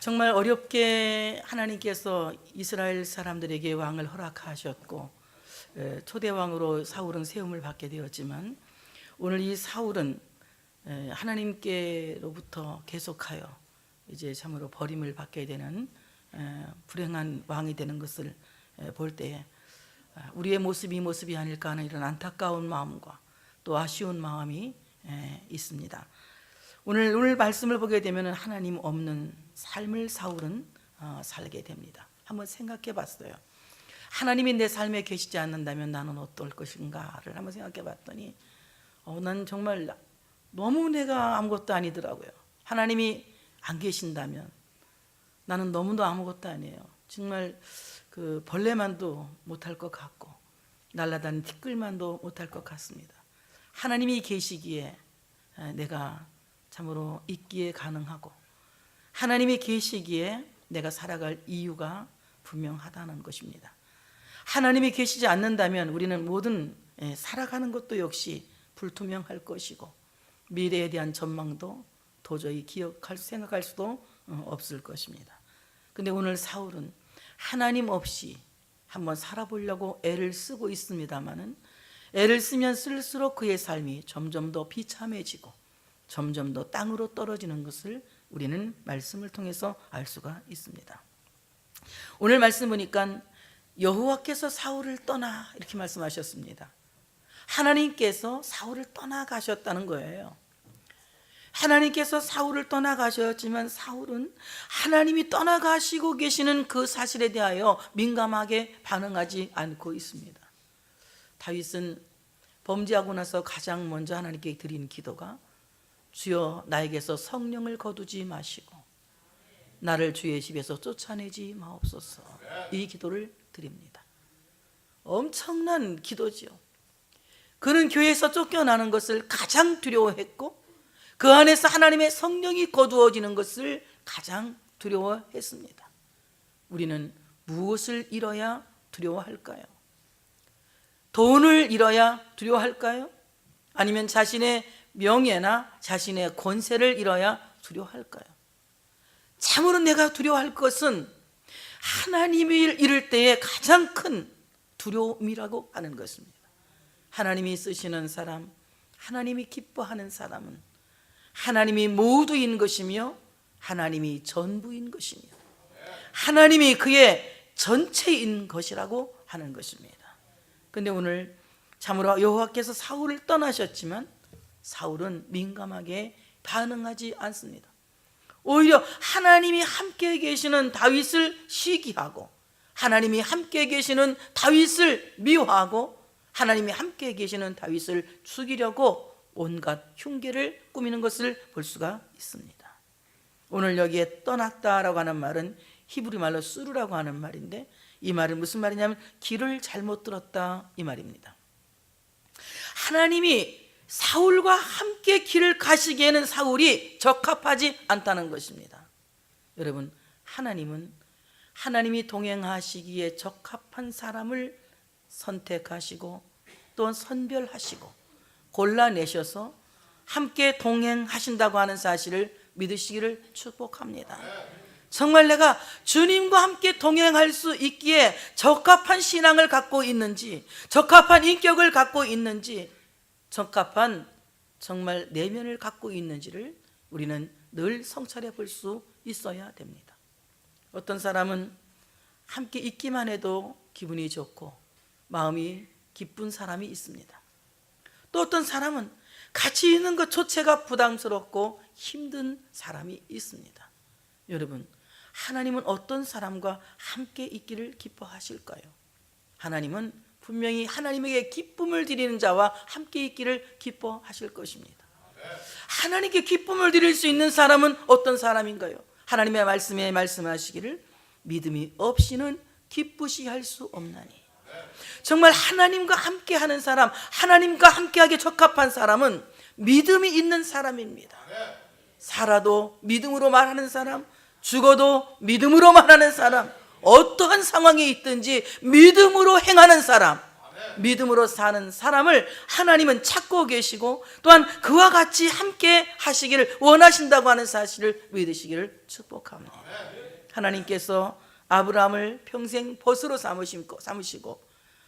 정말 어렵게 하나님께서 이스라엘 사람들에게 왕을 허락하셨고 초대 왕으로 사울은 세움을 받게 되었지만 오늘 이 사울은 하나님께로부터 계속하여 이제 참으로 버림을 받게 되는 불행한 왕이 되는 것을 볼 때에 우리의 모습이 이 모습이 아닐까 하는 이런 안타까운 마음과 또 아쉬운 마음이 있습니다. 오늘 말씀을 보게 되면 하나님 없는 삶을 사울은 살게 됩니다. 한번 생각해 봤어요. 하나님이 내 삶에 계시지 않는다면 나는 어떨 것인가를 한번 생각해 봤더니 난 정말 너무 내가 아무것도 아니더라고요. 하나님이 안 계신다면 나는 너무도 아무것도 아니에요. 정말 그 벌레만도 못할 것 같고 날아다니는 티끌만도 못할 것 같습니다. 하나님이 계시기에 내가 참으로 있기에 가능하고 하나님이 계시기에 내가 살아갈 이유가 분명하다는 것입니다. 하나님이 계시지 않는다면 우리는 모든 살아가는 것도 역시 불투명할 것이고 미래에 대한 전망도 도저히 생각할 수도 없을 것입니다. 근데 오늘 사울은 하나님 없이 한번 살아보려고 애를 쓰고 있습니다마는 애를 쓰면 쓸수록 그의 삶이 점점 더 비참해지고 점점 더 땅으로 떨어지는 것을 우리는 말씀을 통해서 알 수가 있습니다. 오늘 말씀 보니까 여호와께서 사울을 떠나 이렇게 말씀하셨습니다. 하나님께서 사울을 떠나가셨다는 거예요. 하나님께서 사울을 떠나가셨지만 사울은 하나님이 떠나가시고 계시는 그 사실에 대하여 민감하게 반응하지 않고 있습니다. 다윗은 범죄하고 나서 가장 먼저 하나님께 드린 기도가 주여 나에게서 성령을 거두지 마시고 나를 주의 집에서 쫓아내지 마옵소서, 이 기도를 드립니다. 엄청난 기도지요. 그는 교회에서 쫓겨나는 것을 가장 두려워했고 그 안에서 하나님의 성령이 거두어지는 것을 가장 두려워했습니다. 우리는 무엇을 잃어야 두려워할까요? 돈을 잃어야 두려워할까요? 아니면 자신의 명예나 자신의 권세를 잃어야 두려워할까요? 참으로 내가 두려워할 것은 하나님을 잃을 때의 가장 큰 두려움이라고 하는 것입니다. 하나님이 쓰시는 사람, 하나님이 기뻐하는 사람은 하나님이 모두인 것이며 하나님이 전부인 것이며 하나님이 그의 전체인 것이라고 하는 것입니다. 그런데 오늘 참으로 여호와께서 사울을 떠나셨지만 사울은 민감하게 반응하지 않습니다. 오히려 하나님이 함께 계시는 다윗을 시기하고 하나님이 함께 계시는 다윗을 미워하고 하나님이 함께 계시는 다윗을 죽이려고 온갖 흉계를 꾸미는 것을 볼 수가 있습니다. 오늘 여기에 떠났다라고 하는 말은 히브리 말로 수르라고 하는 말인데 이 말은 무슨 말이냐면 길을 잘못 들었다 이 말입니다. 하나님이 사울과 함께 길을 가시기에는 사울이 적합하지 않다는 것입니다. 여러분, 하나님은 하나님이 동행하시기에 적합한 사람을 선택하시고 또 선별하시고 골라내셔서 함께 동행하신다고 하는 사실을 믿으시기를 축복합니다. 정말 내가 주님과 함께 동행할 수 있기에 적합한 신앙을 갖고 있는지, 적합한 인격을 갖고 있는지, 적합한 정말 내면을 갖고 있는지를 우리는 늘 성찰해 볼 수 있어야 됩니다. 어떤 사람은 함께 있기만 해도 기분이 좋고 마음이 기쁜 사람이 있습니다. 또 어떤 사람은 같이 있는 것 자체가 부담스럽고 힘든 사람이 있습니다. 여러분, 하나님은 어떤 사람과 함께 있기를 기뻐하실까요? 하나님은 분명히 하나님에게 기쁨을 드리는 자와 함께 있기를 기뻐하실 것입니다. 하나님께 기쁨을 드릴 수 있는 사람은 어떤 사람인가요? 하나님의 말씀에 말씀하시기를 믿음이 없이는 기쁘시 할 수 없나니. 정말 하나님과 함께하는 사람, 하나님과 함께하기에 적합한 사람은 믿음이 있는 사람입니다. 살아도 믿음으로 말하는 사람, 죽어도 믿음으로 말하는 사람, 어떠한 상황에 있든지 믿음으로 행하는 사람, 믿음으로 사는 사람을 하나님은 찾고 계시고 또한 그와 같이 함께 하시기를 원하신다고 하는 사실을 믿으시기를 축복합니다. 하나님께서 아브라함을 평생 벗으로 삼으시고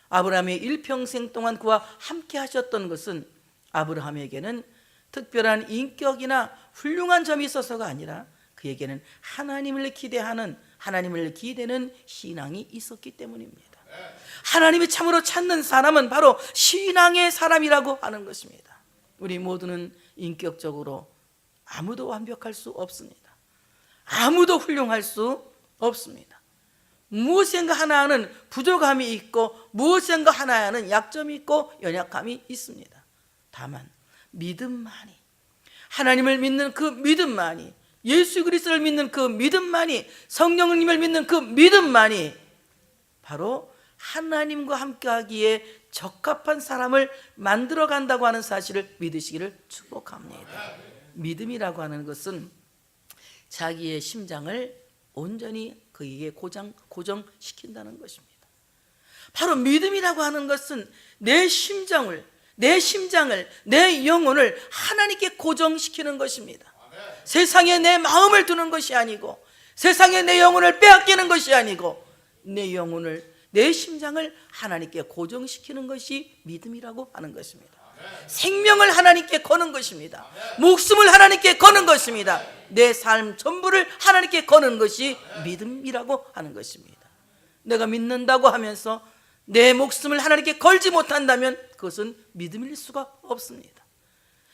아브라함의 일평생 동안 그와 함께 하셨던 것은 아브라함에게는 특별한 인격이나 훌륭한 점이 있어서가 아니라 그에게는 하나님을 기대하는, 하나님을 기대는 신앙이 있었기 때문입니다. 하나님이 참으로 찾는 사람은 바로 신앙의 사람이라고 하는 것입니다. 우리 모두는 인격적으로 아무도 완벽할 수 없습니다. 아무도 훌륭할 수 없습니다. 무엇인가 하나는 부족함이 있고 무엇인가 하나는 약점이 있고 연약함이 있습니다. 다만 믿음만이, 하나님을 믿는 그 믿음만이, 예수 그리스도를 믿는 그 믿음만이, 성령님을 믿는 그 믿음만이 바로 하나님과 함께하기에 적합한 사람을 만들어 간다고 하는 사실을 믿으시기를 축복합니다. 믿음이라고 하는 것은 자기의 심장을 온전히 그에게 고정시킨다는 것입니다. 바로 믿음이라고 하는 것은 내 심장을, 내 영혼을 하나님께 고정시키는 것입니다. 세상에 내 마음을 두는 것이 아니고, 세상에 내 영혼을 빼앗기는 것이 아니고, 내 영혼을, 내 심장을 하나님께 고정시키는 것이 믿음이라고 하는 것입니다. 생명을 하나님께 거는 것입니다. 목숨을 하나님께 거는 것입니다. 내 삶 전부를 하나님께 거는 것이 믿음이라고 하는 것입니다. 내가 믿는다고 하면서 내 목숨을 하나님께 걸지 못한다면 그것은 믿음일 수가 없습니다.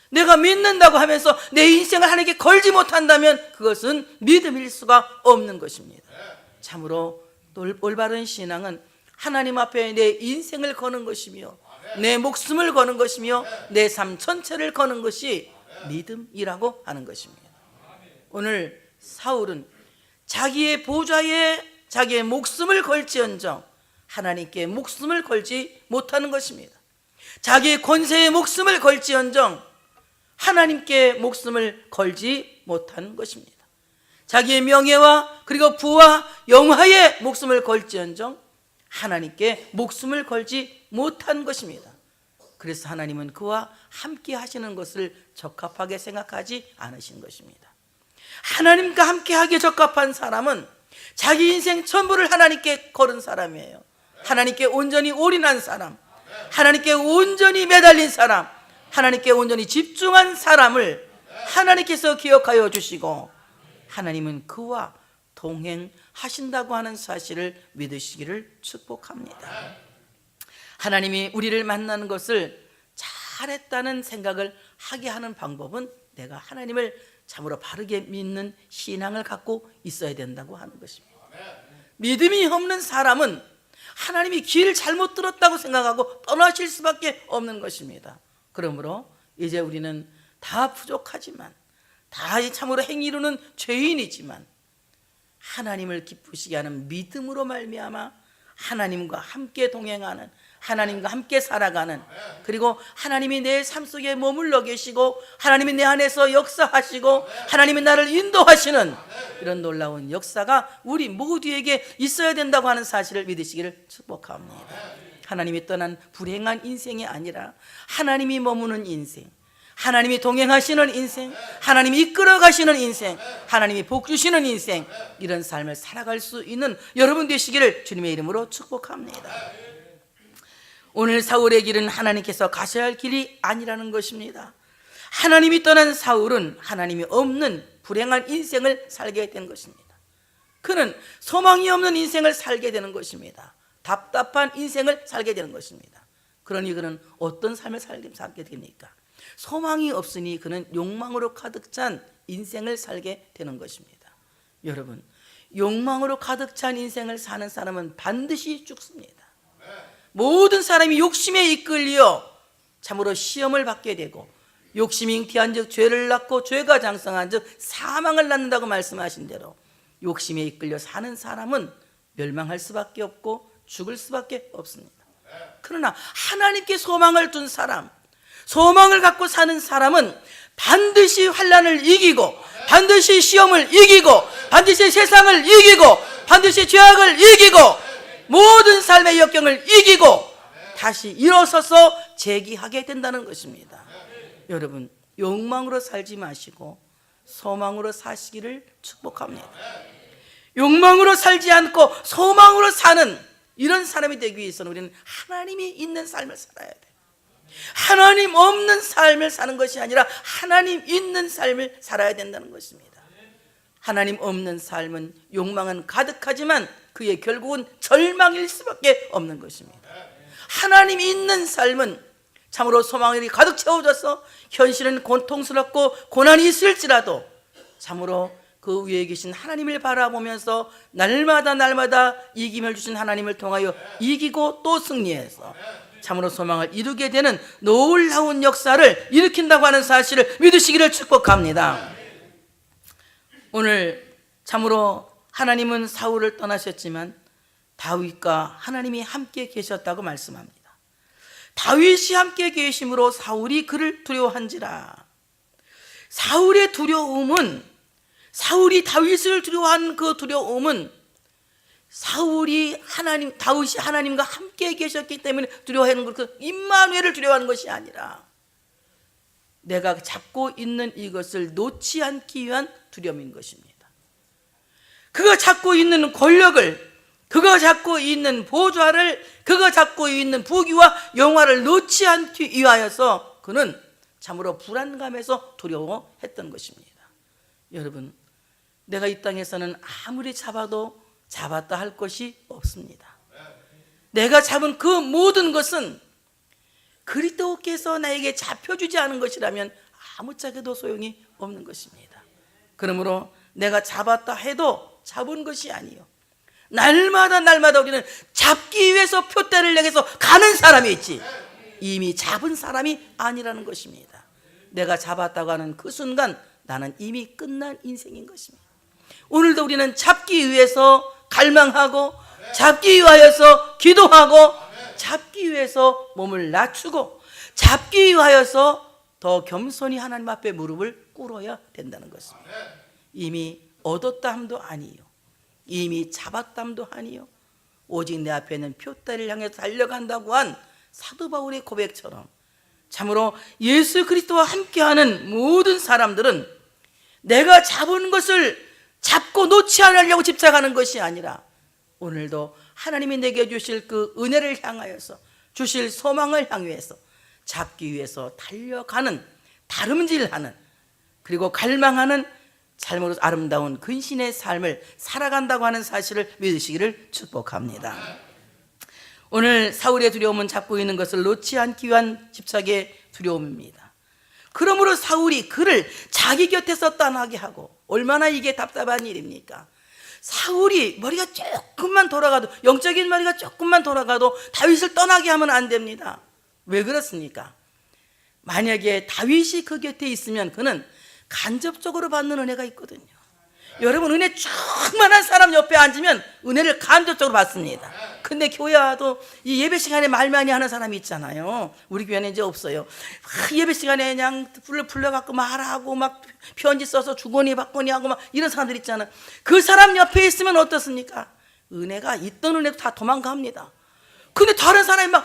내가 믿는다고 하면서 내 인생을 하나님께 걸지 못한다면 그것은 믿음일 수가 없는 것입니다. 참으로 올바른 신앙은 하나님 앞에 내 인생을 거는 것이며 내 목숨을 거는 것이며 내 삶 전체를 거는 것이 믿음이라고 하는 것입니다. 오늘 사울은 자기의 보좌에 자기의 목숨을 걸지언정 하나님께 목숨을 걸지 못하는 것입니다. 자기의 권세에 목숨을 걸지언정 하나님께 목숨을 걸지 못한 것입니다. 자기의 명예와 그리고 부와 영화에 목숨을 걸지언정 하나님께 목숨을 걸지 못한 것입니다. 그래서 하나님은 그와 함께 하시는 것을 적합하게 생각하지 않으신 것입니다. 하나님과 함께 하기에 적합한 사람은 자기 인생 전부를 하나님께 걸은 사람이에요. 하나님께 온전히 올인한 사람, 하나님께 온전히 매달린 사람, 하나님께 온전히 집중한 사람을 하나님께서 기억하여 주시고 하나님은 그와 동행하신다고 하는 사실을 믿으시기를 축복합니다. 하나님이 우리를 만나는 것을 잘했다는 생각을 하게 하는 방법은 내가 하나님을 참으로 바르게 믿는 신앙을 갖고 있어야 된다고 하는 것입니다. 믿음이 없는 사람은 하나님이 길 잘못 들었다고 생각하고 떠나실 수밖에 없는 것입니다. 그러므로 이제 우리는 다 부족하지만, 다 참으로 행위로는 죄인이지만 하나님을 기쁘시게 하는 믿음으로 말미암아 하나님과 함께 동행하는, 하나님과 함께 살아가는, 그리고 하나님이 내 삶 속에 머물러 계시고 하나님이 내 안에서 역사하시고 하나님이 나를 인도하시는 이런 놀라운 역사가 우리 모두에게 있어야 된다고 하는 사실을 믿으시기를 축복합니다. 하나님이 떠난 불행한 인생이 아니라 하나님이 머무는 인생, 하나님이 동행하시는 인생, 하나님이 이끌어 가시는 인생, 하나님이 복 주시는 인생, 이런 삶을 살아갈 수 있는 여러분 되시기를 주님의 이름으로 축복합니다. 오늘 사울의 길은 하나님께서 가셔야 할 길이 아니라는 것입니다. 하나님이 떠난 사울은 하나님이 없는 불행한 인생을 살게 된 것입니다. 그는 소망이 없는 인생을 살게 되는 것입니다. 답답한 인생을 살게 되는 것입니다. 그러니 그는 어떤 삶을 살게 됩니까? 소망이 없으니 그는 욕망으로 가득 찬 인생을 살게 되는 것입니다. 여러분, 욕망으로 가득 찬 인생을 사는 사람은 반드시 죽습니다. 모든 사람이 욕심에 이끌려 참으로 시험을 받게 되고 욕심이 잉태한 즉 죄를 낳고 죄가 장성한 즉 사망을 낳는다고 말씀하신 대로 욕심에 이끌려 사는 사람은 멸망할 수밖에 없고 죽을 수밖에 없습니다. 그러나 하나님께 소망을 둔 사람, 소망을 갖고 사는 사람은 반드시 환난을 이기고 반드시 시험을 이기고 반드시 세상을 이기고 반드시 죄악을 이기고 모든 삶의 역경을 이기고 다시 일어서서 제기하게 된다는 것입니다. 여러분, 욕망으로 살지 마시고 소망으로 사시기를 축복합니다. 욕망으로 살지 않고 소망으로 사는 이런 사람이 되기 위해서는 우리는 하나님이 있는 삶을 살아야 돼요. 하나님 없는 삶을 사는 것이 아니라 하나님 있는 삶을 살아야 된다는 것입니다. 하나님 없는 삶은 욕망은 가득하지만 그의 결국은 절망일 수밖에 없는 것입니다. 하나님 있는 삶은 참으로 소망이 가득 채워져서 현실은 고통스럽고 고난이 있을지라도 참으로 그 위에 계신 하나님을 바라보면서 날마다 이김을 주신 하나님을 통하여 이기고 또 승리해서 참으로 소망을 이루게 되는 놀라운 역사를 일으킨다고 하는 사실을 믿으시기를 축복합니다. 오늘 참으로 하나님은 사울을 떠나셨지만 다윗과 하나님이 함께 계셨다고 말씀합니다. 다윗이 함께 계심으로 사울이 그를 두려워한지라. 사울의 두려움은, 사울이 다윗을 두려워한 그 두려움은 다윗이 하나님과 함께 계셨기 때문에 두려워하는 것, 그 임마누엘을 두려워하는 것이 아니라 내가 잡고 있는 이것을 놓지 않기 위한 두려움인 것입니다. 그가 잡고 있는 권력을, 그가 잡고 있는 보좌를, 그가 잡고 있는 부귀와 영화를 놓지 않기 위하여서 그는 참으로 불안감에서 두려워했던 것입니다. 여러분, 내가 이 땅에서는 아무리 잡았다 할 것이 없습니다. 내가 잡은 그 모든 것은 그리스도께서 나에게 잡혀주지 않은 것이라면 아무짝에도 소용이 없는 것입니다. 그러므로 내가 잡았다 해도 잡은 것이 아니요, 날마다 우리는 잡기 위해서 표대를 향해서 가는 사람이 있지 이미 잡은 사람이 아니라는 것입니다. 내가 잡았다고 하는 그 순간 나는 이미 끝난 인생인 것입니다. 오늘도 우리는 잡기 위해서 갈망하고, 잡기 위하여서 기도하고, 잡기 위해서 몸을 낮추고, 잡기 위하여서 더 겸손히 하나님 앞에 무릎을 꿇어야 된다는 것입니다. 이미 얻었다 함도 아니요, 이미 잡았다 함도 아니요, 오직 내 앞에 있는 표대를 향해 달려간다고 한 사도 바울의 고백처럼 참으로 예수 그리스도와 함께하는 모든 사람들은 내가 잡은 것을 잡고 놓지 않으려고 집착하는 것이 아니라 오늘도 하나님이 내게 주실 그 은혜를 향하여서, 주실 소망을 향해서 잡기 위해서 달려가는, 다름질하는, 그리고 갈망하는 참으로 아름다운 근신의 삶을 살아간다고 하는 사실을 믿으시기를 축복합니다. 오늘 사울의 두려움은 잡고 있는 것을 놓지 않기 위한 집착의 두려움입니다. 그러므로 사울이 그를 자기 곁에서 떠나게 하고, 얼마나 이게 답답한 일입니까? 사울이 머리가 조금만 돌아가도, 영적인 머리가 조금만 돌아가도 다윗을 떠나게 하면 안 됩니다. 왜 그렇습니까? 만약에 다윗이 그 곁에 있으면 그는 간접적으로 받는 은혜가 있거든요. 여러분, 은혜 충만한 사람 옆에 앉으면 은혜를 간접적으로 받습니다. 근데 교회 와도 이 예배 시간에 말 많이 하는 사람이 있잖아요. 우리 교회는 이제 없어요. 예배 시간에 그냥 불러갖고 말하고 막 편지 써서 주거니 받거니 하고 막 이런 사람들 있잖아요. 그 사람 옆에 있으면 어떻습니까? 은혜가 있던 은혜도 다 도망갑니다. 근데 다른 사람이 막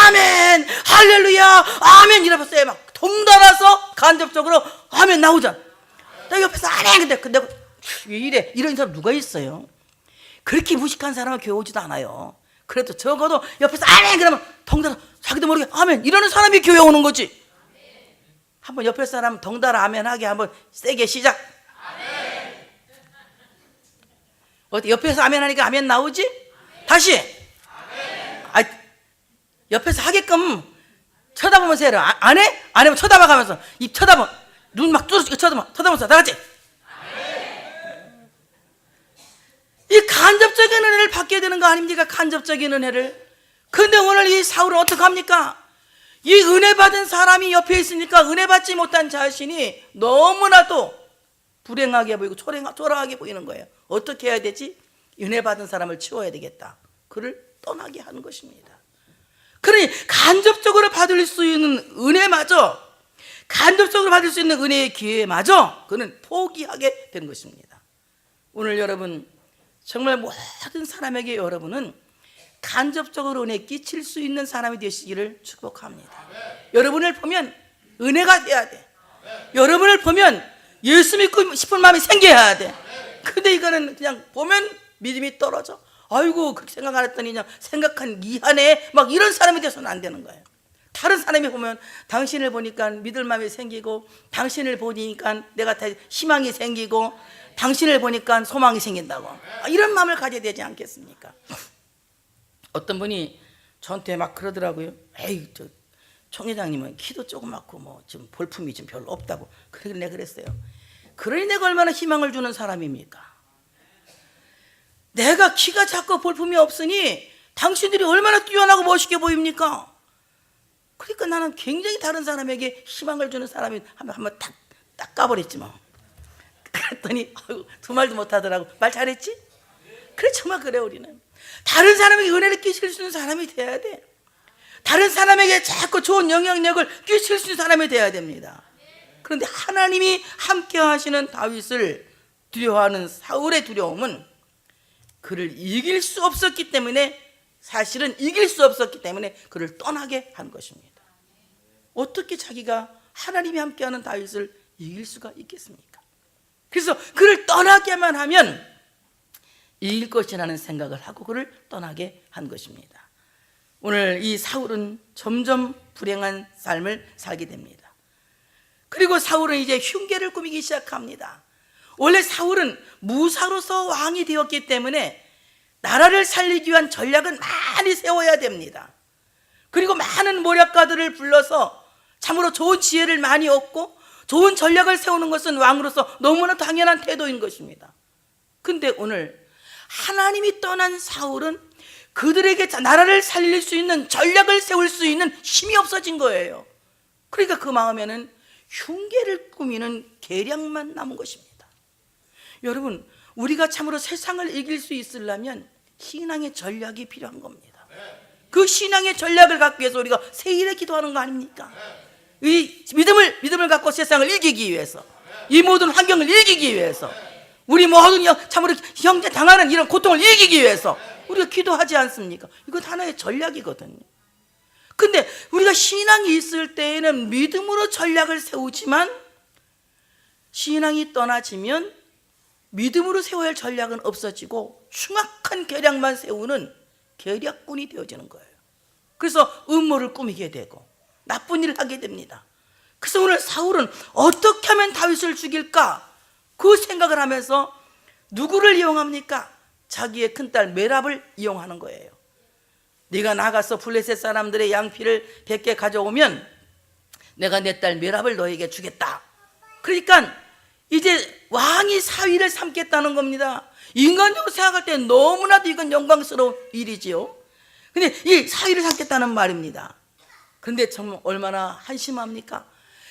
아멘, 할렐루야, 아멘 이러면서 막 동달아서 간접적으로 아멘 나오잖아. 나 옆에서 아멘, 근데 왜 이래? 이런 사람 누가 있어요? 그렇게 무식한 사람은 교회 오지도 않아요. 그래도 적어도 옆에서 아멘 그러면 덩달아 자기도 모르게 아멘 이러는 사람이 교회 오는 거지. 한번 옆에 사람 덩달아 아멘 하게 한번 세게 시작. 아멘. 어때? 옆에서 아멘 하니까 아멘 나오지? 다시. 아멘. 옆에서 하게끔 쳐다보면서 해라. 안 해? 안 하면 쳐다봐가면서 입 쳐다봐, 눈 막 뚫어지게 쳐다보면서 다 같이. 이 간접적인 은혜를 받게 되는 거 아닙니까? 간접적인 은혜를. 근데 오늘 이 사울은 어떡합니까? 이 은혜 받은 사람이 옆에 있으니까 은혜 받지 못한 자신이 너무나도 불행하게 보이고 초라하게 보이는 거예요. 어떻게 해야 되지? 은혜 받은 사람을 치워야 되겠다. 그를 떠나게 하는 것입니다. 그러니 간접적으로 받을 수 있는 은혜마저, 간접적으로 받을 수 있는 은혜의 기회마저 그는 포기하게 되는 것입니다. 오늘 여러분, 정말 모든 사람에게 여러분은 간접적으로 은혜 끼칠 수 있는 사람이 되시기를 축복합니다. 여러분을 보면 은혜가 돼야 돼. 여러분을 보면 예수 믿고 싶은 마음이 생겨야 돼. 근데 이거는 그냥 보면 믿음이 떨어져. 아이고 그렇게 생각 안 했더니 그냥 생각한 이한에 막 이런 사람이 돼서는 안 되는 거예요. 다른 사람이 보면 당신을 보니까 믿을 마음이 생기고, 당신을 보니까 내가 다 희망이 생기고, 당신을 보니까 소망이 생긴다고, 이런 마음을 가져야 되지 않겠습니까? 어떤 분이 저한테 막 그러더라고요. 에이 저 총회장님은 키도 조그맣고 뭐 좀 볼품이 좀 별로 없다고. 그래서 내가 그랬어요. 그러니 내가 얼마나 희망을 주는 사람입니까? 내가 키가 작고 볼품이 없으니 당신들이 얼마나 뛰어나고 멋있게 보입니까? 그러니까 나는 굉장히 다른 사람에게 희망을 주는 사람이 한번 딱 까버렸지 뭐. 그랬더니 두 말도 못하더라고. 말 잘했지? 그래 정말 그래. 우리는 다른 사람에게 은혜를 끼칠 수 있는 사람이 돼야 돼. 다른 사람에게 자꾸 좋은 영향력을 끼칠 수 있는 사람이 돼야 됩니다. 그런데 하나님이 함께 하시는 다윗을 두려워하는 사울의 두려움은 그를 이길 수 없었기 때문에, 사실은 이길 수 없었기 때문에 그를 떠나게 한 것입니다. 어떻게 자기가 하나님이 함께하는 다윗을 이길 수가 있겠습니까? 그래서 그를 떠나게만 하면 이길 것이라는 생각을 하고 그를 떠나게 한 것입니다. 오늘 이 사울은 점점 불행한 삶을 살게 됩니다. 그리고 사울은 이제 흉계를 꾸미기 시작합니다. 원래 사울은 무사로서 왕이 되었기 때문에 나라를 살리기 위한 전략은 많이 세워야 됩니다. 그리고 많은 모략가들을 불러서 참으로 좋은 지혜를 많이 얻고 좋은 전략을 세우는 것은 왕으로서 너무나 당연한 태도인 것입니다. 근데 오늘 하나님이 떠난 사울은 그들에게 나라를 살릴 수 있는 전략을 세울 수 있는 힘이 없어진 거예요. 그러니까 그 마음에는 흉계를 꾸미는 계략만 남은 것입니다. 여러분, 우리가 참으로 세상을 이길 수 있으려면 신앙의 전략이 필요한 겁니다. 그 신앙의 전략을 갖기 위해서 우리가 세일에 기도하는 거 아닙니까? 이 믿음을 갖고 세상을 이기기 위해서, 이 모든 환경을 이기기 위해서, 우리 모든 참으로 형제 당하는 이런 고통을 이기기 위해서 우리가 기도하지 않습니까? 이건 하나의 전략이거든요. 근데 우리가 신앙이 있을 때에는 믿음으로 전략을 세우지만, 신앙이 떠나지면 믿음으로 세워야 할 전략은 없어지고 흉악한 계략만 세우는 계략꾼이 되어지는 거예요. 그래서 음모를 꾸미게 되고 나쁜 일을 하게 됩니다. 그래서 오늘 사울은 어떻게 하면 다윗을 죽일까? 그 생각을 하면서 누구를 이용합니까? 자기의 큰딸 메랍을 이용하는 거예요. 네가 나가서 블레셋 사람들의 양피를 100개 가져오면 내가 내 딸 메랍을 너에게 주겠다. 그러니까 이제 왕이 사위를 삼겠다는 겁니다. 인간적으로 생각할 때 너무나도 이건 영광스러운 일이지요. 근데 이 사위를 삼겠다는 말입니다. 그런데 정말 얼마나 한심합니까?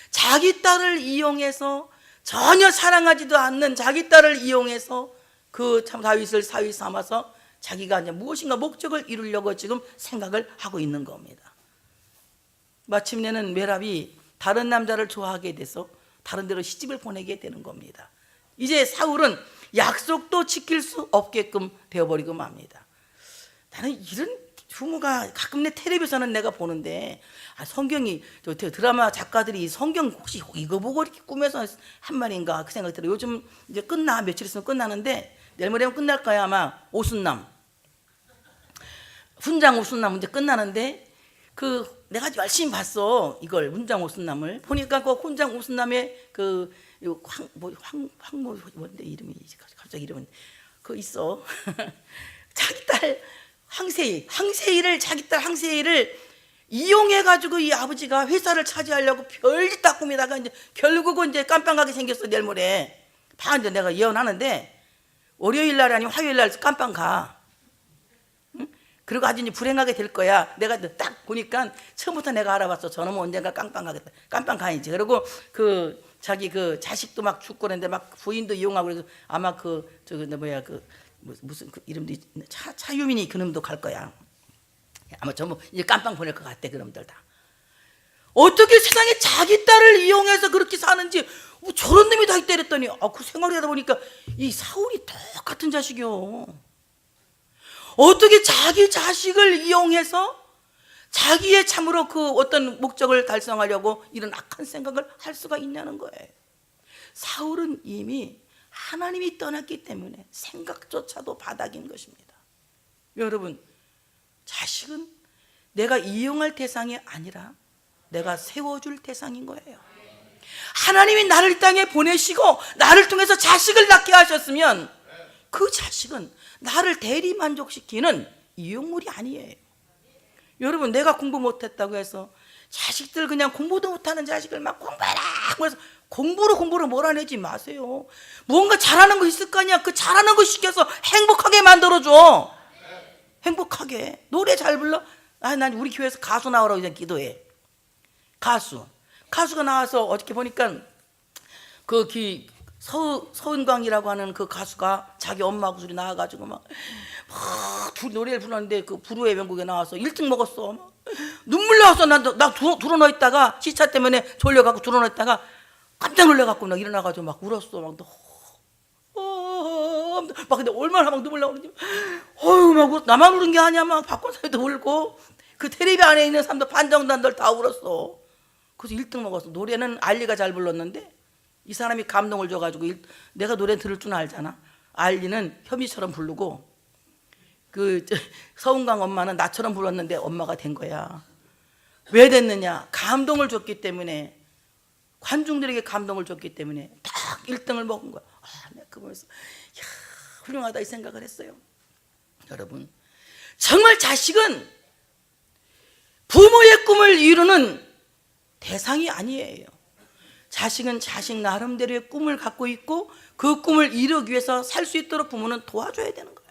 자기 딸을 이용해서, 전혀 사랑하지도 않는 자기 딸을 이용해서 그 참 다윗을 사위 삼아서 자기가 이제 무엇인가 목적을 이루려고 지금 생각을 하고 있는 겁니다. 마침내는 메랍이 다른 남자를 좋아하게 돼서 다른 데로 시집을 보내게 되는 겁니다. 이제 사울은 약속도 지킬 수 없게끔 되어버리고 맙니다. 나는 이런 부모가 가끔 내 텔레비전은 내가 보는데, 성경이 드라마 작가들이 성경 혹시 이거 보고 이렇게 꾸며서 한 말인가 그 생각이 들어요. 요즘 이제 며칠 있으면 끝나는데, 내일 모레면 끝날 거야 아마. 오순남, 훈장 오순남 이제 끝나는데, 내가 열심히 봤어. 이걸 훈장 오순남을 보니까 그 훈장 오순남의 뭔데 이름이 갑자기 이름은 있어. 자기 딸 항세이를 자기 딸 항세이를 이용해가지고 이 아버지가 회사를 차지하려고 별짓 다 꾸미다가 이제 결국은 이제 깜빵가게 생겼어. 내일 모레 이제 내가 예언하는데 월요일 날 아니면 화요일 날 깜빵 가. 그리고 아주 이제 불행하게 될 거야. 내가 딱 보니까 처음부터 내가 알아봤어. 저놈은 언젠가 깜빵 가겠다. 깜빵 가야지. 그리고 자기 자식도 막 죽고 그랬는데 막 부인도 이용하고 그래서 아마 무슨 이름도 차유민이 그놈도 갈 거야. 아마 전부 이제 깜빵 보낼 것 같아. 그놈들 다. 어떻게 세상에 자기 딸을 이용해서 그렇게 사는지 저런 놈이 다 있다 이랬더니 그 생각을 하다 보니까 이 사울이 똑같은 자식이요. 어떻게 자기 자식을 이용해서 자기의 참으로 그 어떤 목적을 달성하려고 이런 악한 생각을 할 수가 있냐는 거예요. 사울은 이미 하나님이 떠났기 때문에 생각조차도 바닥인 것입니다. 여러분, 자식은 내가 이용할 대상이 아니라 내가 세워줄 대상인 거예요. 하나님이 나를 이 땅에 보내시고 나를 통해서 자식을 낳게 하셨으면 그 자식은 나를 대리 만족시키는 이용물이 아니에요. 여러분, 내가 공부 못했다고 해서 자식들 그냥 공부도 못하는 자식을 막 공부해라 그래서 공부로 몰아내지 마세요. 무언가 잘하는 거 있을 거 아니야. 그 잘하는 거 시켜서 행복하게 만들어줘. 행복하게. 노래 잘 불러. 난 우리 교회에서 가수 나오라고 그냥 기도해. 가수가 나와서 어저께 보니까 그 서은광이라고 하는 그 가수가 자기 엄마하고 둘이 나와가지고 막 둘이 노래를 불렀는데 그 불후의 명곡에 나와서 1등 먹었어. 막 눈물 나와서 나 들어누워 있다가 시차 때문에 졸려갖고 들어누워 있다가 깜짝 놀래갖고 막 일어나가지고 막 울었어. 막 근데 얼마나 막 눈물 나오는지 막 나만 울은 게 아니야. 막 박권 사람도 울고 그 텔레비 안에 있는 사람도 반정단들 다 울었어. 그래서 1등 먹었어. 노래는 알리가 잘 불렀는데 이 사람이 감동을 줘가지고 내가 노래 들을 줄 알잖아. 알리는 현미처럼 부르고 그 서은강 엄마는 나처럼 불렀는데 엄마가 된 거야. 왜 됐느냐? 감동을 줬기 때문에, 관중들에게 감동을 줬기 때문에 딱 1등을 먹은 거야. 내가 그거 보면서 훌륭하다 이 생각을 했어요. 여러분, 정말 자식은 부모의 꿈을 이루는 대상이 아니에요. 자식은 자식 나름대로의 꿈을 갖고 있고 그 꿈을 이루기 위해서 살 수 있도록 부모는 도와줘야 되는 거예요.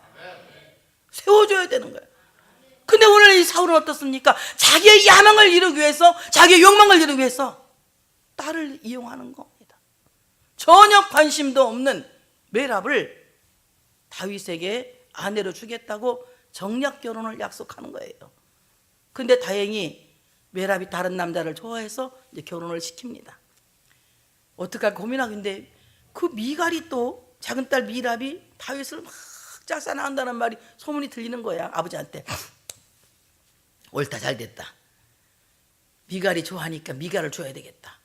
세워줘야 되는 거예요. 근데 오늘 이 사울은 어떻습니까? 자기의 야망을 이루기 위해서, 자기의 욕망을 이루기 위해서 딸을 이용하는 겁니다. 전혀 관심도 없는 메랍을 다윗에게 아내로 주겠다고 정략 결혼을 약속하는 거예요. 근데 다행히 메랍이 다른 남자를 좋아해서 이제 결혼을 시킵니다. 어떡할까 고민하는데 그 미갈이 또 작은 딸 미랍이 다윗을 막 짝사랑한다는 말이 소문이 들리는 거야. 아버지한테 옳다 잘됐다. 미갈이 좋아하니까 미갈을 줘야 되겠다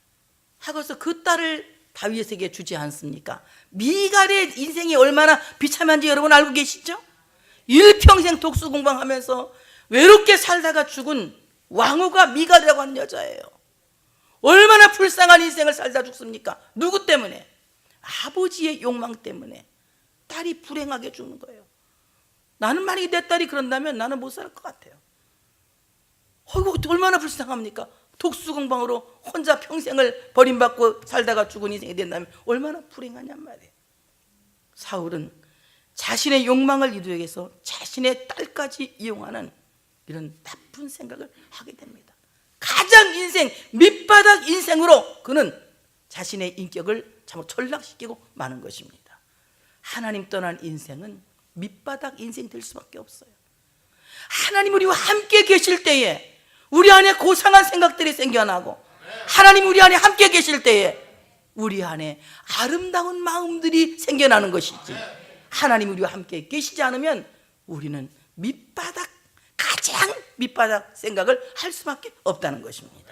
하고서 그 딸을 다윗에게 주지 않습니까? 미갈의 인생이 얼마나 비참한지 여러분 알고 계시죠? 일평생 독수공방하면서 외롭게 살다가 죽은 왕후가 미갈이라고 하는 여자예요. 얼마나 불쌍한 인생을 살다 죽습니까? 누구 때문에? 아버지의 욕망 때문에 딸이 불행하게 죽는 거예요. 나는 만약에 내 딸이 그런다면 나는 못 살 것 같아요. 얼마나 불쌍합니까? 독수공방으로 혼자 평생을 버림받고 살다가 죽은 인생이 된다면 얼마나 불행하냔 말이에요. 사울은 자신의 욕망을 이루기 위해서 자신의 딸까지 이용하는 이런 나쁜 생각을 하게 됩니다. 가장 인생 밑바닥 인생으로 그는 자신의 인격을 참 전락시키고 마는 것입니다. 하나님 떠난 인생은 밑바닥 인생 될 수밖에 없어요. 하나님 우리와 함께 계실 때에 우리 안에 고상한 생각들이 생겨나고, 하나님 우리 안에 함께 계실 때에 우리 안에 아름다운 마음들이 생겨나는 것이지, 하나님 우리와 함께 계시지 않으면 우리는 밑바닥, 가장 밑바닥 생각을 할 수밖에 없다는 것입니다.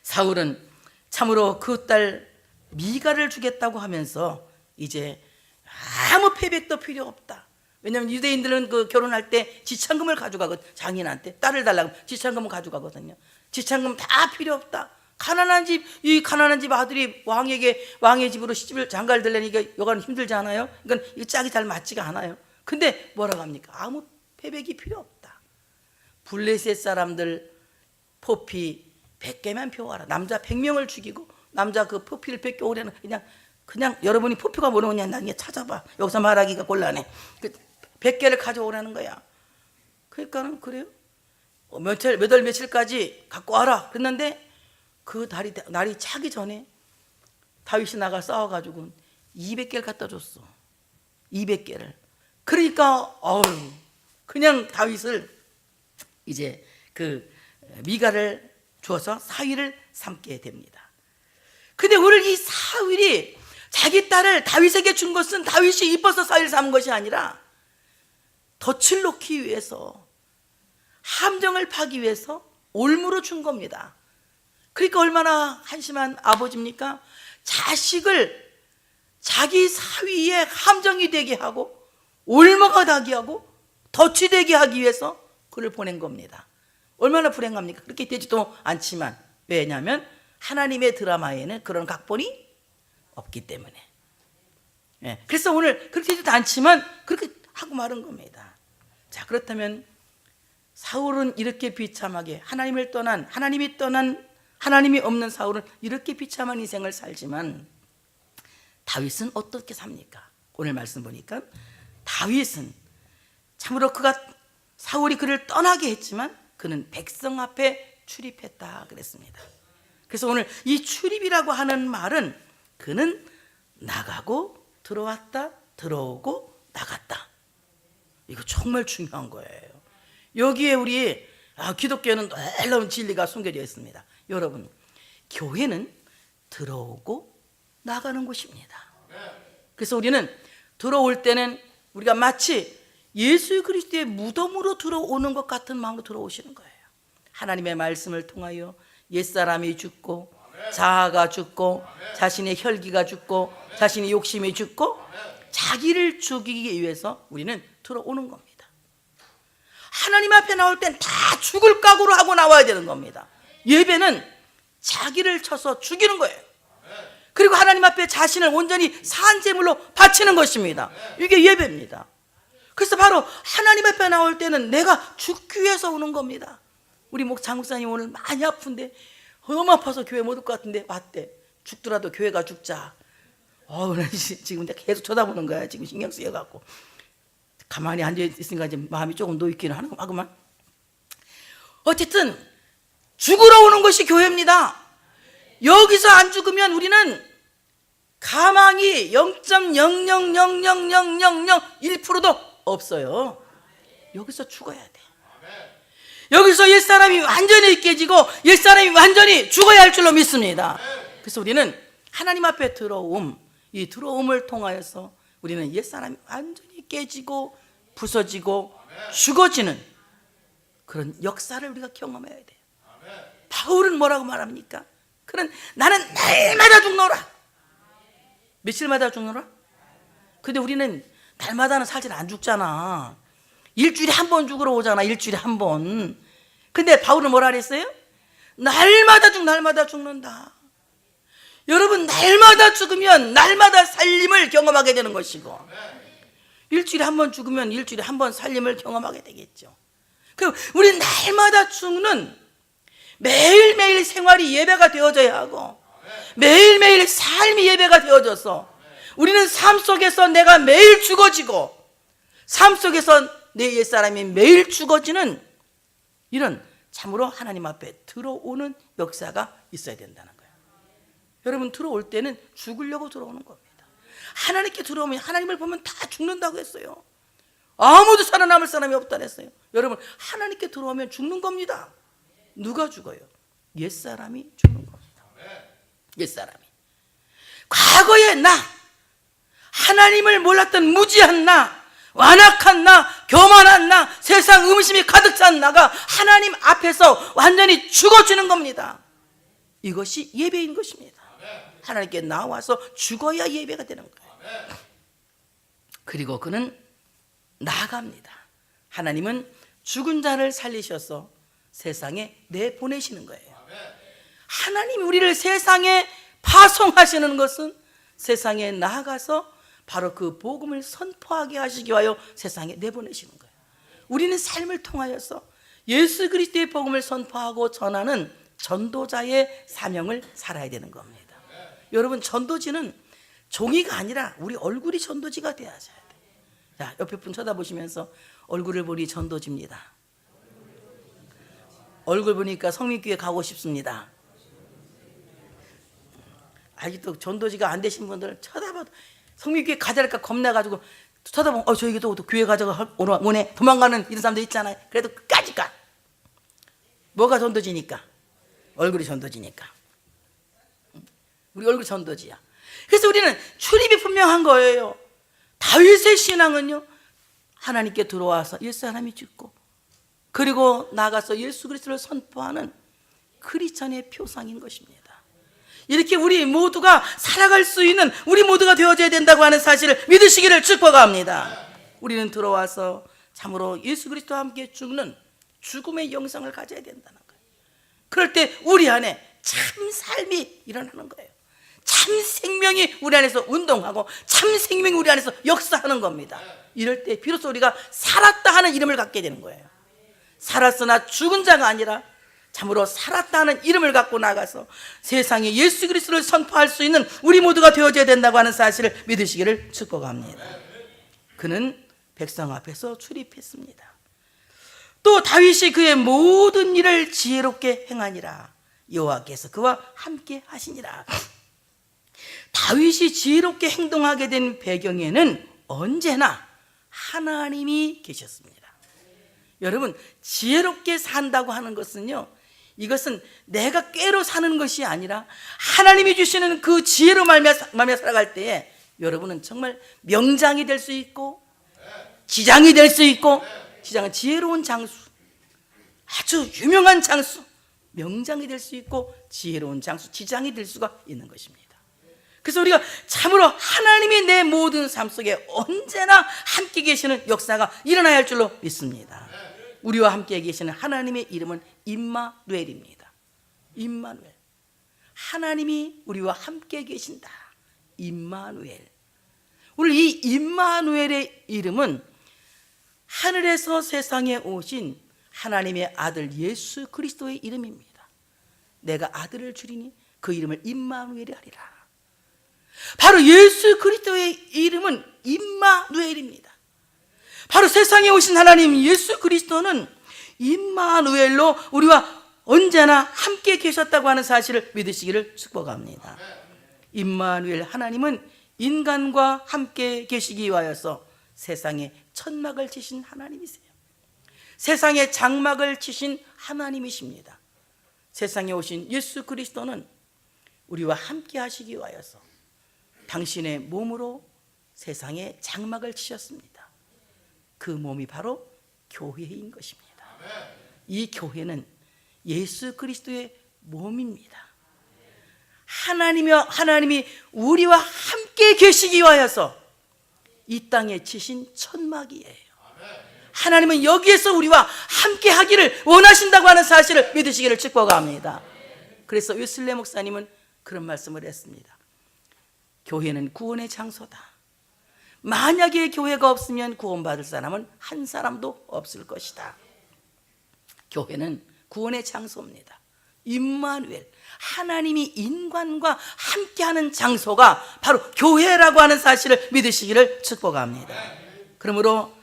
사울은 참으로 그 딸 미갈을 주겠다고 하면서 이제 아무 패백도 필요 없다. 왜냐하면 유대인들은 그 결혼할 때 지참금을 가져가거든. 장인한테 딸을 달라고 지참금을 가져가거든요. 지참금 다 필요 없다. 이 가난한 집 아들이 왕의 집으로 시집을 장가를 들려니까 여간 힘들지 않아요? 그러니까 이 짝이 잘 맞지가 않아요. 근데 뭐라고 합니까? 아무 패백이 필요 없다. 블레셋 사람들 포피 100개만 펴와라. 남자 100명을 죽이고 남자 그 포피를 100개 오려는 그냥 여러분이 포표가 뭐냐 나중에 찾아봐. 여기서 말하기가 곤란해. 100개를 가져오라는 거야. 그러니까는 그래요. 몇 월 며칠까지 갖고 와라. 그랬는데 그 날이 차기 전에 다윗이 나가 싸워가지고 200개를 갖다 줬어. 200개를. 그러니까 그냥 다윗을 이제 그 미갈을 줘서 사위를 삼게 됩니다. 근데 오늘 이 사울이 자기 딸을 다윗에게 준 것은 다윗이 이뻐서 사위를 삼은 것이 아니라 덫을 놓기 위해서, 함정을 파기 위해서 올무로 준 겁니다. 그러니까 얼마나 한심한 아버지입니까? 자식을 자기 사위의 함정이 되게 하고 올무가 되게 하고 덫이 되게 하기 위해서 그를 보낸 겁니다. 얼마나 불행합니까? 그렇게 되지도 않지만, 왜냐하면 하나님의 드라마에는 그런 각본이 없기 때문에. 그래서 오늘 그렇게 되지도 않지만 그렇게 하고 말은 겁니다. 자, 그렇다면 사울은 이렇게 비참하게 하나님이 없는 사울은 이렇게 비참한 인생을 살지만, 다윗은 어떻게 삽니까? 오늘 말씀 보니까 다윗은 참으로 사울이 그를 떠나게 했지만 그는 백성 앞에 출입했다 그랬습니다. 그래서 오늘 이 출입이라고 하는 말은 그는 나가고 들어왔다, 들어오고 나갔다. 이거 정말 중요한 거예요. 여기에 우리 기독교는 놀라운 진리가 숨겨져 있습니다. 여러분, 교회는 들어오고 나가는 곳입니다. 그래서 우리는 들어올 때는 우리가 마치 예수 그리스도의 무덤으로 들어오는 것 같은 마음으로 들어오시는 거예요. 하나님의 말씀을 통하여 옛사람이 죽고, 자아가 죽고, 자신의 혈기가 죽고, 자신의 욕심이 죽고, 자기를 죽이기 위해서 우리는 들어오는 겁니다. 하나님 앞에 나올 땐 다 죽을 각오로 하고 나와야 되는 겁니다. 예배는 자기를 쳐서 죽이는 거예요. 그리고 하나님 앞에 자신을 온전히 산 제물로 바치는 것입니다. 이게 예배입니다. 그래서 바로 하나님 앞에 나올 때는 내가 죽기 위해서 오는 겁니다. 우리 장목사님 오늘 많이 아픈데, 너무 아파서 교회 못 올 것 같은데 왔대. 죽더라도 교회가 죽자. 지금 계속 쳐다보는 거야. 지금 신경 쓰여갖고 가만히 앉아있으니까 이제 마음이 조금 놓이기는 하구만. 어쨌든 죽으러 오는 것이 교회입니다. 여기서 안 죽으면 우리는 가망이 0.0000001%도 없어요. 여기서 죽어야 돼. 여기서 옛사람이 완전히 깨지고 옛사람이 완전히 죽어야 할 줄로 믿습니다. 그래서 우리는 하나님 앞에 이 들어옴을 통하여서 우리는 옛사람이 완전히 깨지고 부서지고 죽어지는 그런 역사를 우리가 경험해야 돼요. 바울은 뭐라고 말합니까? 그는 나는 날마다 죽노라. 며칠마다 죽노라? 근데 우리는 날마다는 사실 안 죽잖아. 일주일에 한 번 죽으러 오잖아. 일주일에 한 번. 근데 바울은 뭐라 그랬어요? 날마다 죽는다. 여러분, 날마다 죽으면 날마다 살림을 경험하게 되는 것이고, 일주일에 한 번 죽으면 일주일에 한 번 살림을 경험하게 되겠죠. 그리고 우리 날마다 죽는 매일매일 생활이 예배가 되어져야 하고, 매일매일 삶이 예배가 되어져서 우리는 삶 속에서 내가 매일 죽어지고, 삶 속에서 내 옛사람이 매일 죽어지는 이런 참으로 하나님 앞에 들어오는 역사가 있어야 된다는 거예요. 여러분, 들어올 때는 죽으려고 들어오는 겁니다. 하나님께 들어오면, 하나님을 보면 다 죽는다고 했어요. 아무도 살아남을 사람이 없다고 했어요. 여러분, 하나님께 들어오면 죽는 겁니다. 누가 죽어요? 옛사람이 죽는 겁니다. 옛사람이. 과거의 나, 하나님을 몰랐던 무지한 나, 완악한 나, 교만한 나, 세상 음심이 가득 찬 나가 하나님 앞에서 완전히 죽어지는 겁니다. 이것이 예배인 것입니다. 하나님께 나와서 죽어야 예배가 되는 거예요. 그리고 그는 나아갑니다. 하나님은 죽은 자를 살리셔서 세상에 내보내시는 거예요. 하나님이 우리를 세상에 파송하시는 것은 세상에 나아가서 바로 그 복음을 선포하게 하시기 위하여 세상에 내보내시는 거예요. 우리는 삶을 통하여서 예수 그리스도의 복음을 선포하고 전하는 전도자의 사명을 살아야 되는 겁니다. 여러분, 전도지는 종이가 아니라 우리 얼굴이 전도지가 되어야 돼요. 자, 옆에 분 쳐다보시면서 얼굴을 보니 전도지입니다. 얼굴 보니까 성민교회 가고 싶습니다. 아직도 전도지가 안 되신 분들 쳐다봐도 성민교회 가자니까 겁나가지고 쳐다보면 저기도 교회 가자고 오네 도망가는 이런 사람들 있잖아요. 그래도 끝까지 가. 뭐가 전도지니까? 얼굴이 전도지니까. 우리 얼굴이 전도지야. 그래서 우리는 출입이 분명한 거예요. 다윗의 신앙은요, 하나님께 들어와서 예수 하나님이 죽고 그리고 나가서 예수 그리스도를 선포하는 크리스천의 표상인 것입니다. 이렇게 우리 모두가 살아갈 수 있는 우리 모두가 되어져야 된다고 하는 사실을 믿으시기를 축복합니다. 우리는 들어와서 참으로 예수 그리스도와 함께 죽는 죽음의 영성을 가져야 된다는 거예요. 그럴 때 우리 안에 참 삶이 일어나는 거예요. 참 생명이 우리 안에서 운동하고 참 생명이 우리 안에서 역사하는 겁니다. 이럴 때 비로소 우리가 살았다 하는 이름을 갖게 되는 거예요. 살았으나 죽은 자가 아니라 참으로 살았다 하는 이름을 갖고 나가서 세상에 예수 그리스도를 선포할 수 있는 우리 모두가 되어져야 된다고 하는 사실을 믿으시기를 축복합니다. 그는 백성 앞에서 출입했습니다. 또 다윗이 그의 모든 일을 지혜롭게 행하니라. 여호와께서 그와 함께 하시니라. 다윗이 지혜롭게 행동하게 된 배경에는 언제나 하나님이 계셨습니다. 여러분, 지혜롭게 산다고 하는 것은요, 이것은 내가 꾀로 사는 것이 아니라 하나님이 주시는 그 지혜로 말미암아 살아갈 때에 여러분은 정말 명장이 될 수 있고 지장이 될 수 있고, 지장은 지혜로운 장수, 아주 유명한 장수, 명장이 될 수 있고 지혜로운 장수, 지장이 될 수가 있는 것입니다. 그래서 우리가 참으로 하나님이 내 모든 삶 속에 언제나 함께 계시는 역사가 일어나야 할 줄로 믿습니다. 우리와 함께 계시는 하나님의 이름은 임마누엘입니다. 임마누엘, 하나님이 우리와 함께 계신다. 임마누엘. 오늘 이 임마누엘의 이름은 하늘에서 세상에 오신 하나님의 아들 예수 그리스도의 이름입니다. 내가 아들을 주리니 그 이름을 임마누엘이 하리라. 바로 예수 그리스도의 이름은 임마누엘입니다. 바로 세상에 오신 하나님 예수 그리스도는 임마누엘로 우리와 언제나 함께 계셨다고 하는 사실을 믿으시기를 축복합니다. 임마누엘, 하나님은 인간과 함께 계시기 위하여서 세상에 천막을 치신 하나님이세요. 세상에 장막을 치신 하나님이십니다. 세상에 오신 예수 그리스도는 우리와 함께 하시기 위하여서 당신의 몸으로 세상에 장막을 치셨습니다. 그 몸이 바로 교회인 것입니다. 이 교회는 예수 그리스도의 몸입니다. 하나님이 우리와 함께 계시기 위하여서 이 땅에 치신 천막이에요. 하나님은 여기에서 우리와 함께 하기를 원하신다고 하는 사실을 믿으시기를 축복합니다. 그래서 웨슬레 목사님은 그런 말씀을 했습니다. 교회는 구원의 장소다. 만약에 교회가 없으면 구원받을 사람은 한 사람도 없을 것이다. 교회는 구원의 장소입니다. 임마누엘, 하나님이 인간과 함께하는 장소가 바로 교회라고 하는 사실을 믿으시기를 축복합니다. 그러므로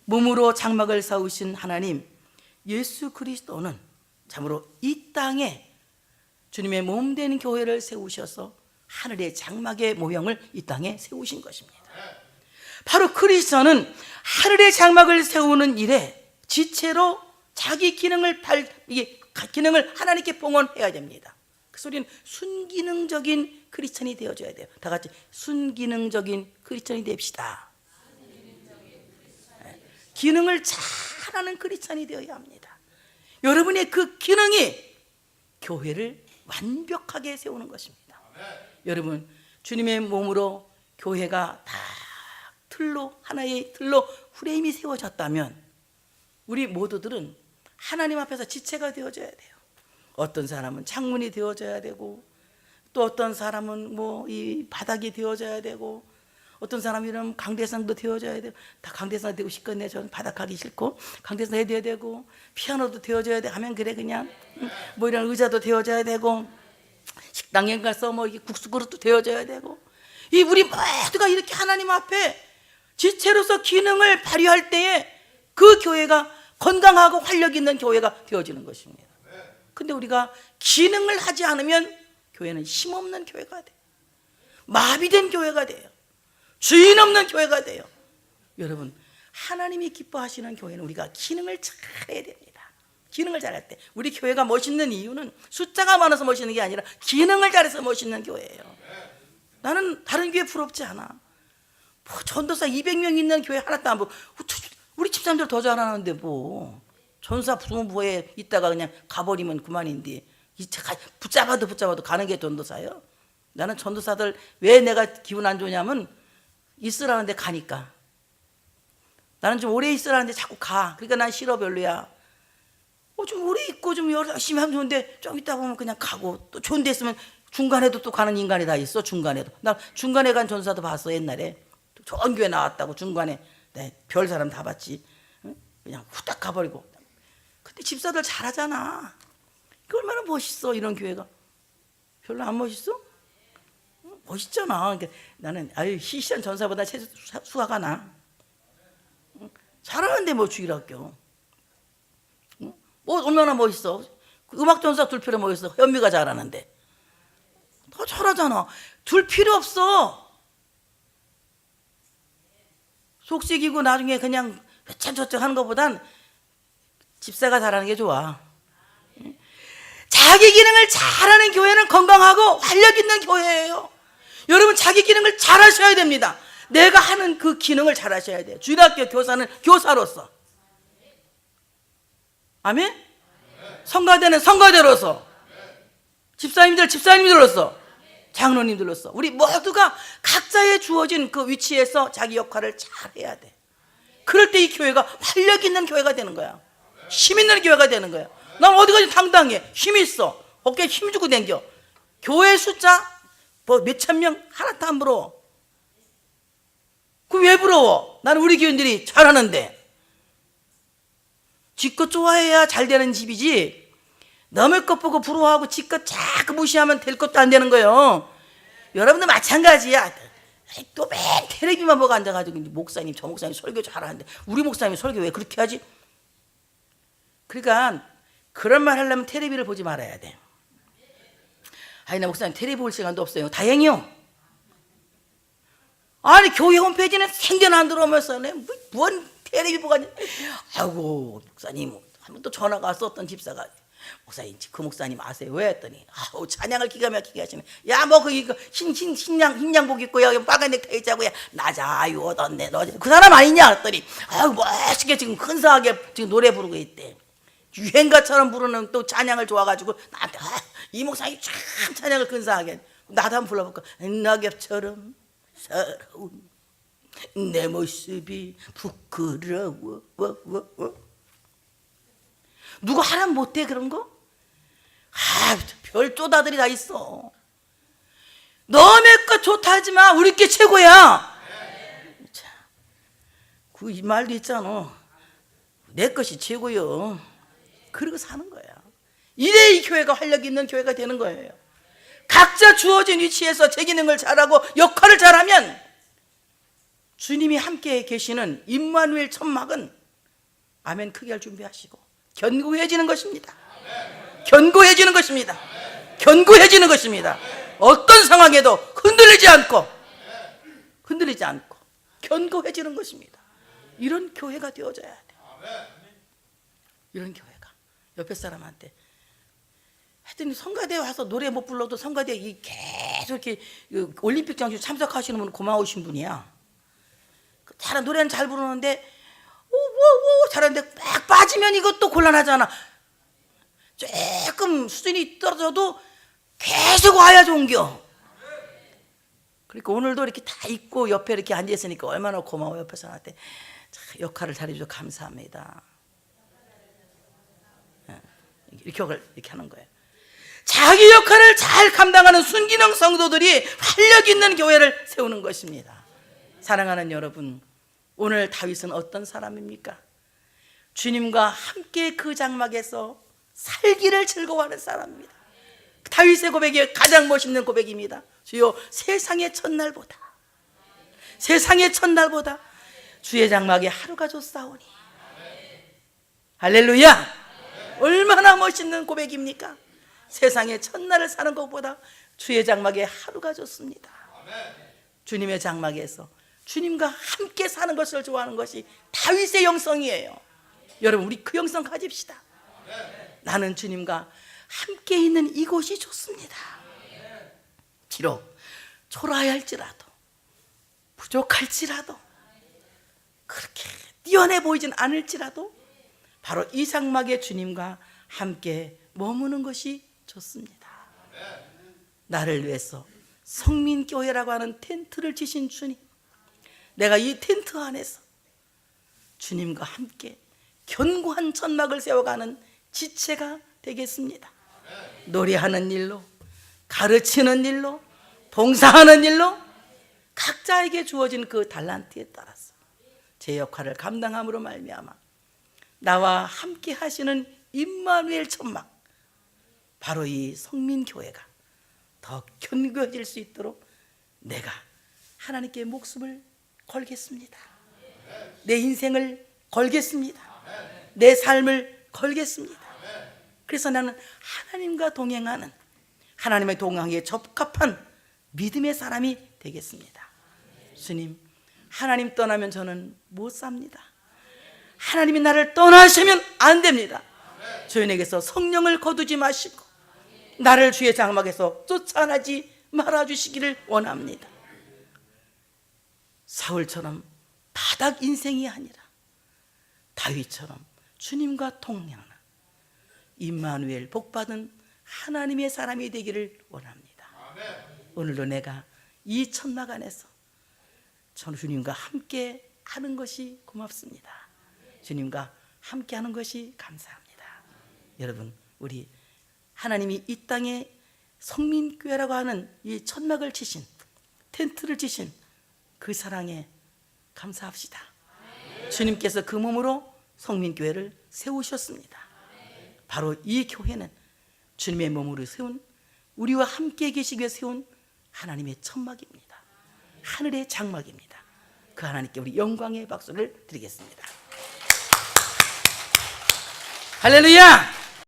몸으로 장막을 세우신 하나님 예수 그리스도는 참으로 이 땅에 주님의 몸 된 교회를 세우셔서 하늘의 장막의 모형을 이 땅에 세우신 것입니다. 바로 그리스도는 하늘의 장막을 세우는 일에 지체로 자기 기능을 하나님께 봉헌해야 됩니다. 그래서 우리는 순기능적인 크리스천이 되어줘야 돼요. 다 같이 순기능적인 크리스천이 됩시다. 기능을 잘하는 크리스천이 되어야 합니다. 여러분의 그 기능이 교회를 완벽하게 세우는 것입니다. 여러분, 주님의 몸으로 교회가 다 하나의 틀로 프레임이 세워졌다면 우리 모두들은 하나님 앞에서 지체가 되어져야 돼요. 어떤 사람은 창문이 되어져야 되고, 또 어떤 사람은 이 바닥이 되어져야 되고, 어떤 사람은 강대상도 되어져야 돼요. 다 강대상 되고 싶거든요. 저는 바닥하기 싫고 강대상 해야 되고, 피아노도 되어져야 돼 하면 그래, 그냥 이런 의자도 되어져야 되고, 식당에 가서 국수 그릇도 되어져야 되고, 이 우리 모두가 이렇게 하나님 앞에 지체로서 기능을 발휘할 때에 그 교회가 건강하고 활력 있는 교회가 되어지는 것입니다. 근데 우리가 기능을 하지 않으면 교회는 힘없는 교회가 돼요. 마비된 교회가 돼요. 주인 없는 교회가 돼요. 여러분, 하나님이 기뻐하시는 교회는 우리가 기능을 잘해야 됩니다. 기능을 잘할 때 우리 교회가 멋있는 이유는 숫자가 많아서 멋있는 게 아니라 기능을 잘해서 멋있는 교회예요. 나는 다른 교회 부럽지 않아. 전도사 200명 있는 교회 하나도 안 보고 우리 집사람들 더 잘하는데 뭐. 전사 부모부에 있다가 그냥 가버리면 그만인데 붙잡아도 가는 게 전도사예요. 나는 전도사들 왜 내가 기분 안 좋냐면 있으라는데 가니까. 나는 좀 오래 있으라는데 자꾸 가. 그러니까 난 싫어, 별로야. 좀 오래 있고 좀 열심히 하면 좋은데 좀 있다 보면 그냥 가고, 또 좋은 데 있으면 중간에도 또 가는 인간이 다 있어. 중간에도. 나 중간에 간 전사도 봤어, 옛날에. 좋은 교회 나왔다고 중간에. 네, 별 사람 다 봤지. 그냥 후딱 가버리고. 근데 집사들 잘하잖아. 그 얼마나 멋있어, 이런 교회가. 별로 안 멋있어? 멋있잖아. 그러니까 나는 시시한 전사보다 수화가 나. 잘하는데 뭐 주일학교. 뭐 얼마나 멋있어. 음악 전사 둘 필요 뭐 있어. 현미가 잘하는데. 더 잘하잖아. 둘 필요 없어. 속색이고 나중에 그냥 회찬저찬 하는 것보단 집사가 잘하는 게 좋아. 자기 기능을 잘하는 교회는 건강하고 활력 있는 교회예요. 여러분, 자기 기능을 잘하셔야 됩니다. 내가 하는 그 기능을 잘하셔야 돼요. 주일학교 교사는 교사로서, 아멘? 성가대는 성가대로서, 집사님들 집사님들로서, 장로님들로서, 우리 모두가 각자의 주어진 그 위치에서 자기 역할을 잘해야 돼. 그럴 때 이 교회가 활력 있는 교회가 되는 거야. 힘 있는 교회가 되는 거야. 난 어디까지 당당해. 힘 있어. 어깨에 힘 주고 댕겨. 교회 숫자 뭐 몇천 명 하나도 안 부러워. 그 왜 부러워? 나는 우리 교인들이 잘하는데. 지껏 좋아해야 잘 되는 집이지, 남의 것 보고 부러워하고 지껏 자꾸 무시하면 될 것도 안 되는 거예요. 여러분도 마찬가지야. 또 맨 텔레비만 보고 앉아가지고 목사님 저 목사님 설교 잘하는데 우리 목사님 설교 왜 그렇게 하지? 그러니까 그런 말 하려면 텔레비를 보지 말아야 돼. 아니, 나 목사님 텔레비 볼 시간도 없어요. 다행이요. 아니, 교회 홈페이지는 생전 안 들어오면서 뭔 텔레비 보고 앉아. 아이고, 목사님 한 번 또 전화가 왔어. 어떤 집사가, 목사님 그 목사님 아세요? 왜? 했더니 찬양을 기가 막히게 하시네. 야, 뭐 그 흰양복 입고 여기 빨간 넥타이 짜고 나 자유 얻었네. 너 그 사람 아니냐? 했더니 멋있게 지금 근사하게 지금 노래 부르고 있대. 유행가처럼 부르는 또 찬양을 좋아가지고 나한테 이 목사님이 참 찬양을 근사하게. 나도 한번 불러볼까? 낙엽처럼 살아온 내 모습이 부끄러워. 누가 하라면 못해 그런 거? 별 쪼다들이 다 있어. 너네 거 좋다 하지만 우리 게 최고야. 그 이 말도 있잖아. 내 것이 최고요. 그러고 사는 거야. 이래 이 교회가 활력 있는 교회가 되는 거예요. 각자 주어진 위치에서 제 기능을 잘하고 역할을 잘하면 주님이 함께 계시는 임마누엘 천막은, 아멘, 크게 할 준비하시고 견고해지는 것입니다. 견고해지는 것입니다. 견고해지는 것입니다. 어떤 상황에도 흔들리지 않고 견고해지는 것입니다. 이런 교회가 되어져야 돼요. 이런 교회가. 옆에 사람한테 하여튼 성가대에 와서 노래 못 불러도 성가대에 계속 이렇게 올림픽 장식 참석하시는 분은 고마우신 분이야. 잘한 노래는 잘 부르는데 오 잘하는데 막 빠지면 이것도 곤란하잖아. 조금 수준이 떨어져도 계속 와야 좋은겨. 그러니까 오늘도 이렇게 다 있고 옆에 이렇게 앉아있으니까 얼마나 고마워. 옆에 사람한테 역할을 잘해줘서 감사합니다. 이렇게 하는 거예요. 자기 역할을 잘 감당하는 순기능 성도들이 활력 있는 교회를 세우는 것입니다. 사랑하는 여러분, 오늘 다윗은 어떤 사람입니까? 주님과 함께 그 장막에서 살기를 즐거워하는 사람입니다. 다윗의 고백이 가장 멋있는 고백입니다. 주여, 세상의 첫날보다 주의 장막에 하루가 좋사오니. 할렐루야. 얼마나 멋있는 고백입니까? 세상의 첫날을 사는 것보다 주의 장막에 하루가 좋습니다. 주님의 장막에서 주님과 함께 사는 것을 좋아하는 것이 다윗의 영성이에요. 여러분, 우리 그 영성 가집시다. 나는 주님과 함께 있는 이곳이 좋습니다. 비록 초라할지라도 부족할지라도 그렇게 뛰어내 보이진 않을지라도 바로 이 장막에 주님과 함께 머무는 것이 좋습니다. 나를 위해서 성민교회라고 하는 텐트를 치신 주님, 내가 이 텐트 안에서 주님과 함께 견고한 천막을 세워가는 지체가 되겠습니다. 노래하는 일로, 가르치는 일로, 봉사하는 일로 각자에게 주어진 그 달란트에 따라서 제 역할을 감당함으로 말미암아 나와 함께 하시는 임마누엘 천막, 바로 이 성민교회가 더 견고해질 수 있도록 내가 하나님께 목숨을 걸겠습니다. 내 인생을 걸겠습니다. 내 삶을 걸겠습니다. 그래서 나는 하나님과 동행하는, 하나님의 동행에 적합한 믿음의 사람이 되겠습니다. 주님, 하나님 떠나면 저는 못 삽니다. 하나님이 나를 떠나시면 안 됩니다. 주인에게서 성령을 거두지 마시고 나를 주의 장막에서 쫓아나지 말아주시기를 원합니다. 사울처럼 바닥 인생이 아니라 다윗처럼 주님과 동행하는 임마누엘 복받은 하나님의 사람이 되기를 원합니다. 오늘도 내가 이 천막 안에서 주님과 함께 하는 것이 고맙습니다. 주님과 함께 하는 것이 감사합니다. 여러분, 우리 하나님이 이 땅에 성민교회라고 하는 이 천막을 치신, 텐트를 치신 그 사랑에 감사합시다. 주님께서 그 몸으로 성민교회를 세우셨습니다. 바로 이 교회는 주님의 몸으로 세운, 우리와 함께 계시기 위해 세운 하나님의 천막입니다. 하늘의 장막입니다. 그 하나님께 우리 영광의 박수를 드리겠습니다. 할렐루야!